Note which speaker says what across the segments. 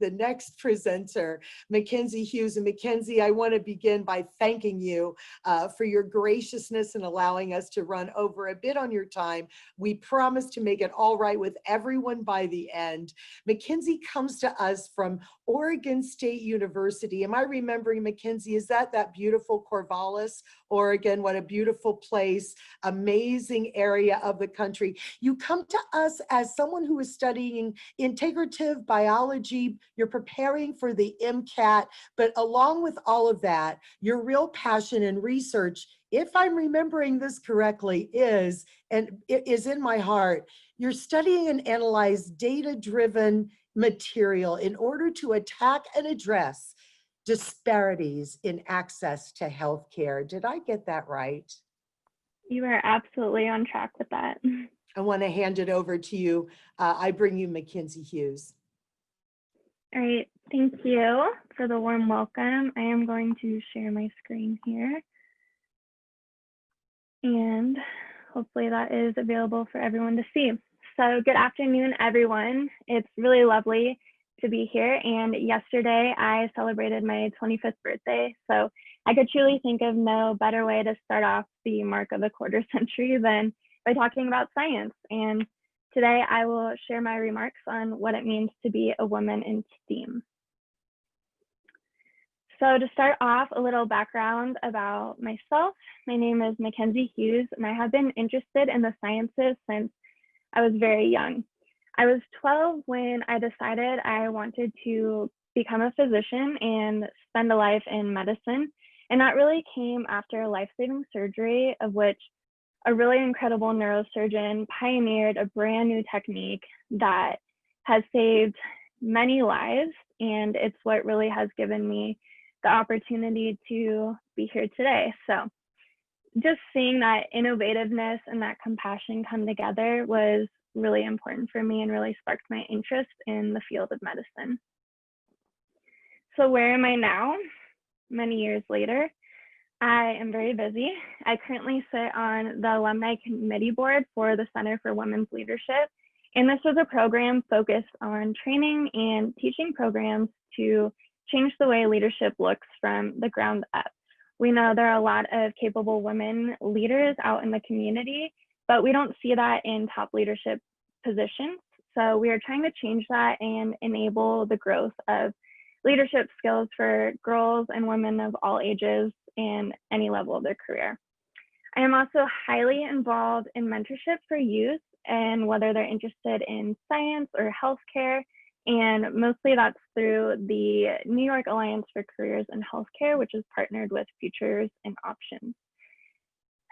Speaker 1: the next presenter, McKenzie Hughes. And McKenzie, I want to begin by thanking you for your graciousness in allowing us to run over a bit on your time. We promise to make it all right with everyone by the end. McKenzie comes to us from Oregon State University. Am I remembering, McKenzie? Is that beautiful Corvallis, Oregon? What a beautiful place, amazing area of the country. You come to us as someone who is studying integrative biology. You're preparing for the MCAT, but along with all of that, your real passion and research, if I'm remembering this correctly, is, and it is in my heart, you're studying and analyze data-driven material in order to attack and address disparities in access to healthcare. Did I get that right?
Speaker 2: You are absolutely on track with that.
Speaker 1: I want to hand it over to you. I bring you McKenzie Hughes.
Speaker 2: All right, thank you for the warm welcome. I am going to share my screen here. And hopefully that is available for everyone to see. So good afternoon, everyone. It's really lovely to be here. And yesterday I celebrated my 25th birthday. So I could truly think of no better way to start off the mark of a quarter century than by talking about science. And today I will share my remarks on what it means to be a woman in STEAM. So to start off, a little background about myself. My name is McKenzie Hughes, and I have been interested in the sciences since I was very young. I was 12 when I decided I wanted to become a physician and spend a life in medicine. And that really came after life-saving surgery, of which a really incredible neurosurgeon pioneered a brand new technique that has saved many lives. And it's what really has given me the opportunity to be here today. So just seeing that innovativeness and that compassion come together was really important for me and really sparked my interest in the field of medicine. So where am I now? Many years later, I am very busy. I currently sit on the alumni committee board for the Center for Women's Leadership. And this is a program focused on training and teaching programs to change the way leadership looks from the ground up. We know there are a lot of capable women leaders out in the community, but we don't see that in top leadership positions. So we are trying to change that and enable the growth of leadership skills for girls and women of all ages and any level of their career. I am also highly involved in mentorship for youth, and whether they're interested in science or healthcare, and mostly that's through the New York Alliance for Careers in Healthcare, which is partnered with Futures and Options.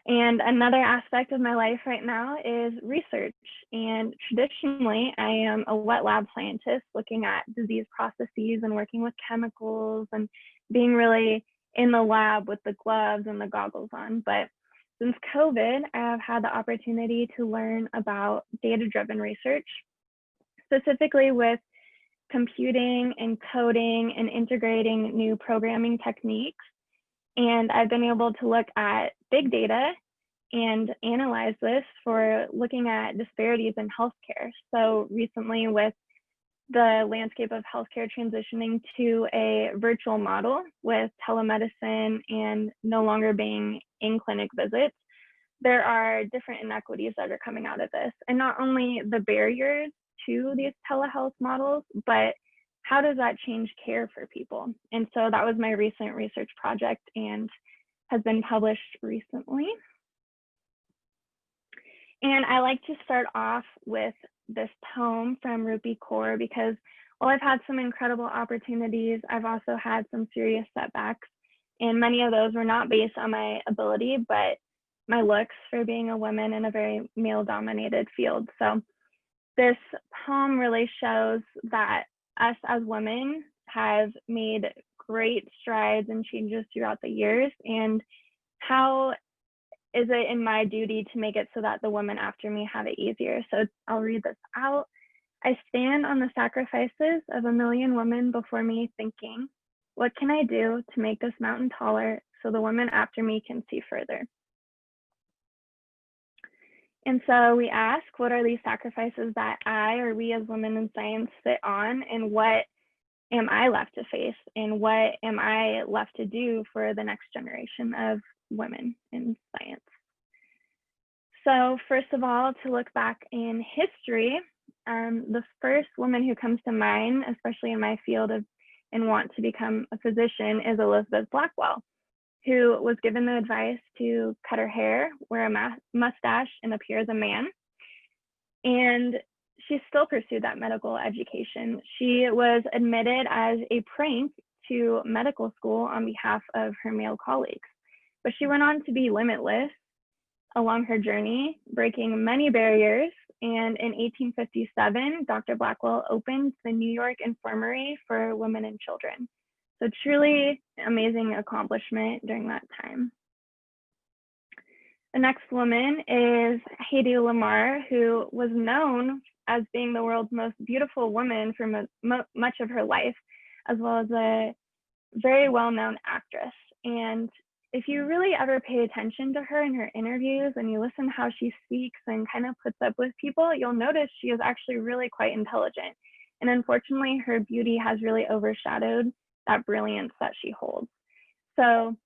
Speaker 2: And another aspect of my life right now is research. And traditionally, I am a wet lab scientist looking at disease processes and working with chemicals and being really in the lab with the gloves and the goggles on. But since COVID, I have had the opportunity to learn about data-driven research, specifically with computing and coding and integrating new programming techniques. And I've been able to look at big data and analyze this for looking at disparities in healthcare. So recently, with the landscape of healthcare transitioning to a virtual model with telemedicine and no longer being in-clinic visits, there are different inequities that are coming out of this. And not only the barriers to these telehealth models, but how does that change care for people? And so that was my recent research project and has been published recently. And I like to start off with this poem from Rupi Kaur because while I've had some incredible opportunities, I've also had some serious setbacks. And many of those were not based on my ability, but my looks for being a woman in a very male-dominated field. So this poem really shows that us as women have made great strides and changes throughout the years, and how is it in my duty to make it so that the women after me have it easier? So I'll read this out. I stand on the sacrifices of a million women before me thinking, what can I do to make this mountain taller so the women after me can see further? And so we ask, what are these sacrifices that I or we as women in science sit on, and what am I left to face, and what am I left to do for the next generation of women in science? So first of all, to look back in history, the first woman who comes to mind, especially in my field of and want to become a physician, is Elizabeth Blackwell, who was given the advice to cut her hair, wear a mustache, and appear as a man. And she still pursued that medical education. She was admitted as a prank to medical school on behalf of her male colleagues, but she went on to be limitless along her journey, breaking many barriers. And in 1857, Dr. Blackwell opened the New York Infirmary for women and children. So truly amazing accomplishment during that time. The next woman is Hedy Lamarr, who was known as being the world's most beautiful woman for much of her life, as well as a very well-known actress. And if you really ever pay attention to her in her interviews and you listen how she speaks and kind of puts up with people, you'll notice she is actually really quite intelligent. And unfortunately, her beauty has really overshadowed that brilliance that she holds. So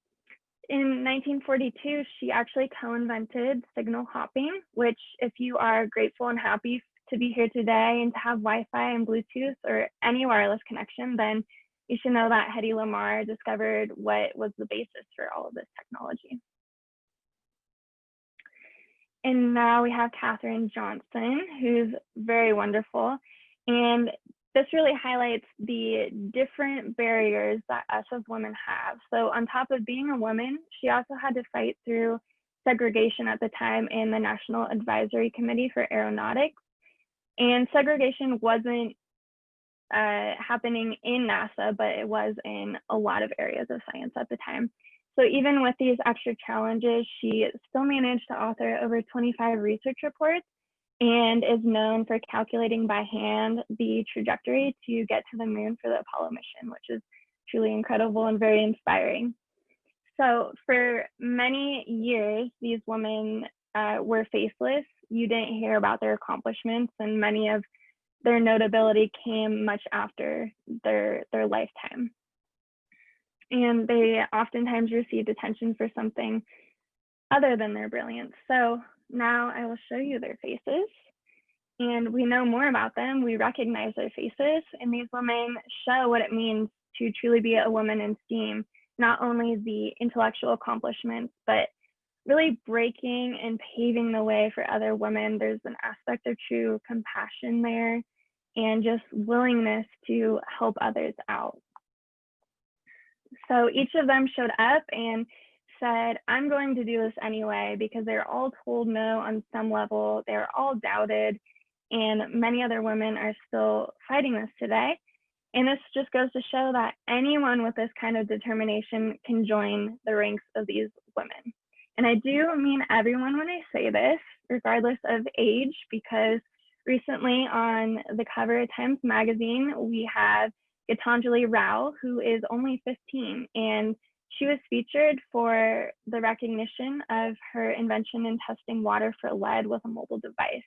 Speaker 2: in 1942, she actually co-invented signal hopping, which if you are grateful and happy to be here today and to have Wi-Fi and Bluetooth or any wireless connection, then you should know that Hedy Lamarr discovered what was the basis for all of this technology. And now we have Katherine Johnson, who's very wonderful. And this really highlights the different barriers that us as women have. So on top of being a woman, she also had to fight through segregation at the time in the National Advisory Committee for Aeronautics. And segregation wasn't happening in NASA, but it was in a lot of areas of science at the time. So even with these extra challenges, she still managed to author over 25 research reports and is known for calculating by hand the trajectory to get to the moon for the Apollo mission, which is truly incredible and very inspiring. So for many years, these women were faceless. You didn't hear about their accomplishments, and many of their notability came much after their lifetime. And they oftentimes received attention for something other than their brilliance. So now I will show you their faces. And we know more about them. We recognize their faces. And these women show what it means to truly be a woman in STEAM, not only the intellectual accomplishments, but really breaking and paving the way for other women. There's an aspect of true compassion there and just willingness to help others out. So each of them showed up and said, I'm going to do this anyway, because they're all told no on some level. They're all doubted, and many other women are still fighting this today. And this just goes to show that anyone with this kind of determination can join the ranks of these women. And I do mean everyone when I say this, regardless of age, because recently on the cover of Times Magazine, we have Gitanjali Rao, who is only 15, and she was featured for the recognition of her invention in testing water for lead with a mobile device.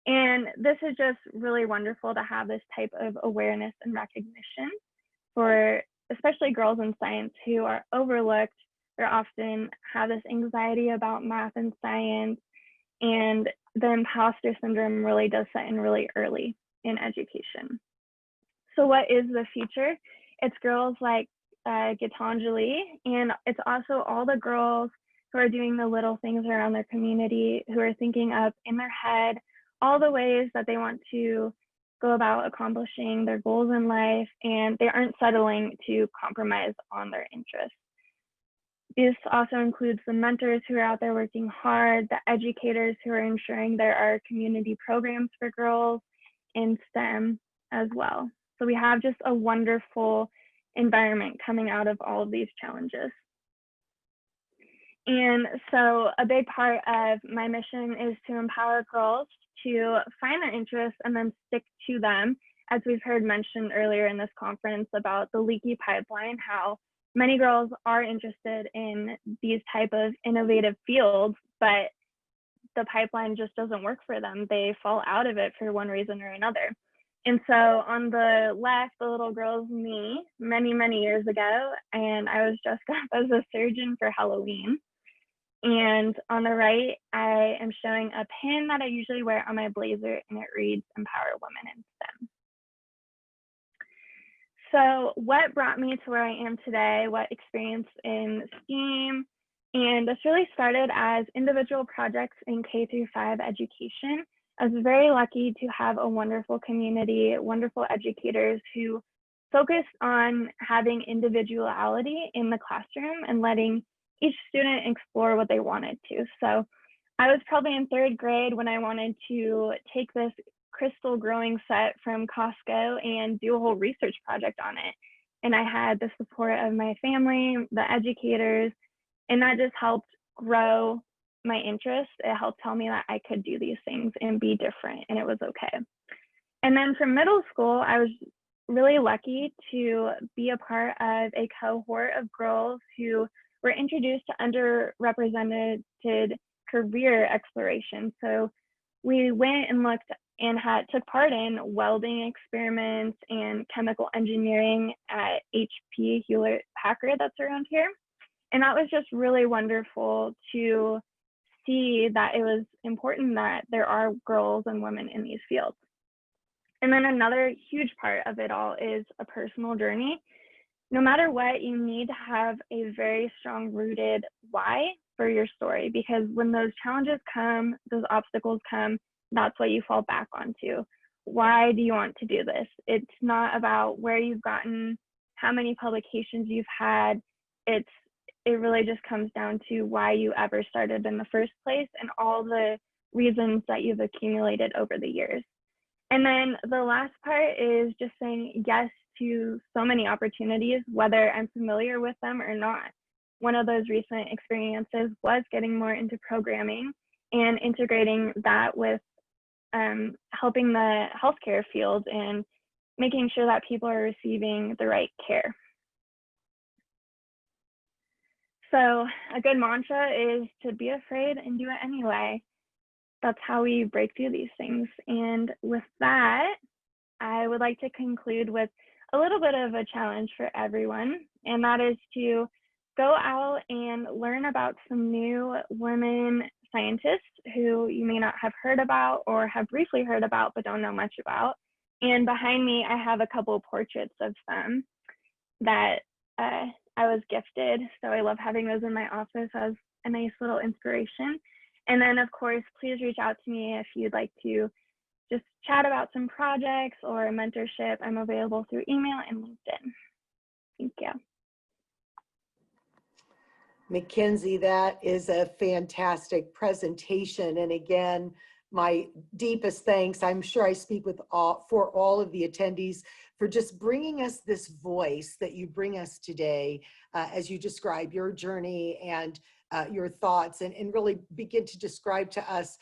Speaker 2: And this is just really wonderful to have this type of awareness and recognition for especially girls in science who are overlooked or often have this anxiety about math and science, and the imposter syndrome really does set in really early in education. So what is the future? It's girls like Gitanjali, and it's also all the girls who are doing the little things around their community, who are thinking up in their head all the ways that they want to go about accomplishing their goals in life, and they aren't settling to compromise on their interests. This also includes the mentors who are out there working hard, the educators who are ensuring there are community programs for girls in STEM as well. So we have just a wonderful environment coming out of all of these challenges. And so a big part of my mission is to empower girls to find their interests and then stick to them. As we've heard mentioned earlier in this conference about the leaky pipeline, how many girls are interested in these type of innovative fields, but the pipeline just doesn't work for them. They fall out of it for one reason or another. And so on the left, the little girl is me many, many years ago, and I was dressed up as a surgeon for Halloween. And on the right, I am showing a pin that I usually wear on my blazer, and it reads Empower Women in STEM. So what brought me to where I am today, what experience in STEAM, and this really started as individual projects in K through 5 education. I was very lucky to have a wonderful community, wonderful educators who focused on having individuality in the classroom and letting each student explore what they wanted to. So I was probably in 3rd grade when I wanted to take this crystal growing set from Costco and do a whole research project on it. And I had the support of my family, the educators, and that just helped grow my interest. It helped tell me that I could do these things and be different, and it was okay. And then from middle school, I was really lucky to be a part of a cohort of girls who were introduced to underrepresented career exploration. So we went and looked and took part in welding experiments and chemical engineering at HP Hewlett Packard that's around here. And that was just really wonderful to see that it was important that there are girls and women in these fields. And then another huge part of it all is a personal journey. No matter what, you need to have a very strong rooted why for your story, because when those challenges come, those obstacles come, that's what you fall back onto. Why do you want to do this? It's not about where you've gotten, how many publications you've had. It really just comes down to why you ever started in the first place and all the reasons that you've accumulated over the years. And then the last part is just saying yes to so many opportunities, whether I'm familiar with them or not. One of those recent experiences was getting more into programming and integrating that with helping the healthcare field and making sure that people are receiving the right care. So a good mantra is to be afraid and do it anyway. That's how we break through these things. And with that, I would like to conclude with a little bit of a challenge for everyone, and that is to go out and learn about some new women scientists who you may not have heard about or have briefly heard about but don't know much about. And behind me, I have a couple of portraits of them that I was gifted. So I love having those in my office as a nice little inspiration. And then, of course, please reach out to me if you'd like to just chat about some projects or a mentorship. I'm available through email and LinkedIn. Thank you.
Speaker 1: McKenzie, that is a fantastic presentation. And again, my deepest thanks. I'm sure I speak for all of the attendees for just bringing us this voice that you bring us today as you describe your journey and your thoughts and really begin to describe to us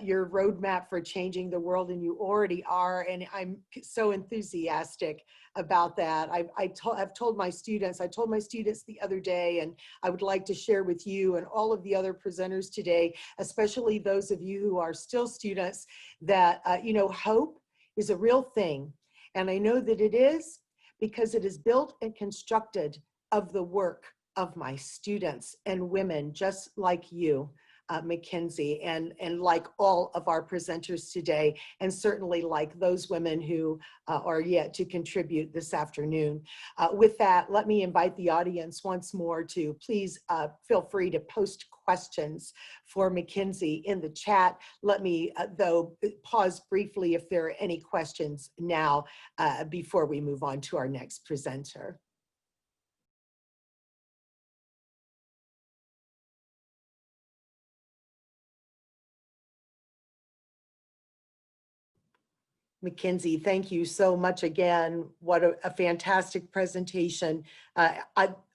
Speaker 1: your roadmap for changing the world, and you already are, and I'm so enthusiastic about that. I've told my students, I told my students the other day, and I would like to share with you and all of the other presenters today, especially those of you who are still students, that hope is a real thing. And I know that it is because it is built and constructed of the work of my students and women just like you, McKenzie, and like all of our presenters today, and certainly like those women who are yet to contribute this afternoon. With that, let me invite the audience once more to please feel free to post questions for McKenzie in the chat. Let me, though, pause briefly if there are any questions now before we move on to our next presenter. McKenzie, thank you so much again. What a fantastic presentation.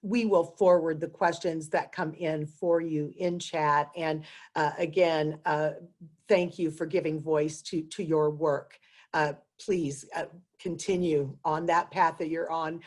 Speaker 1: We will forward the questions that come in for you in chat. And again, thank you for giving voice to your work. Please continue on that path that you're on.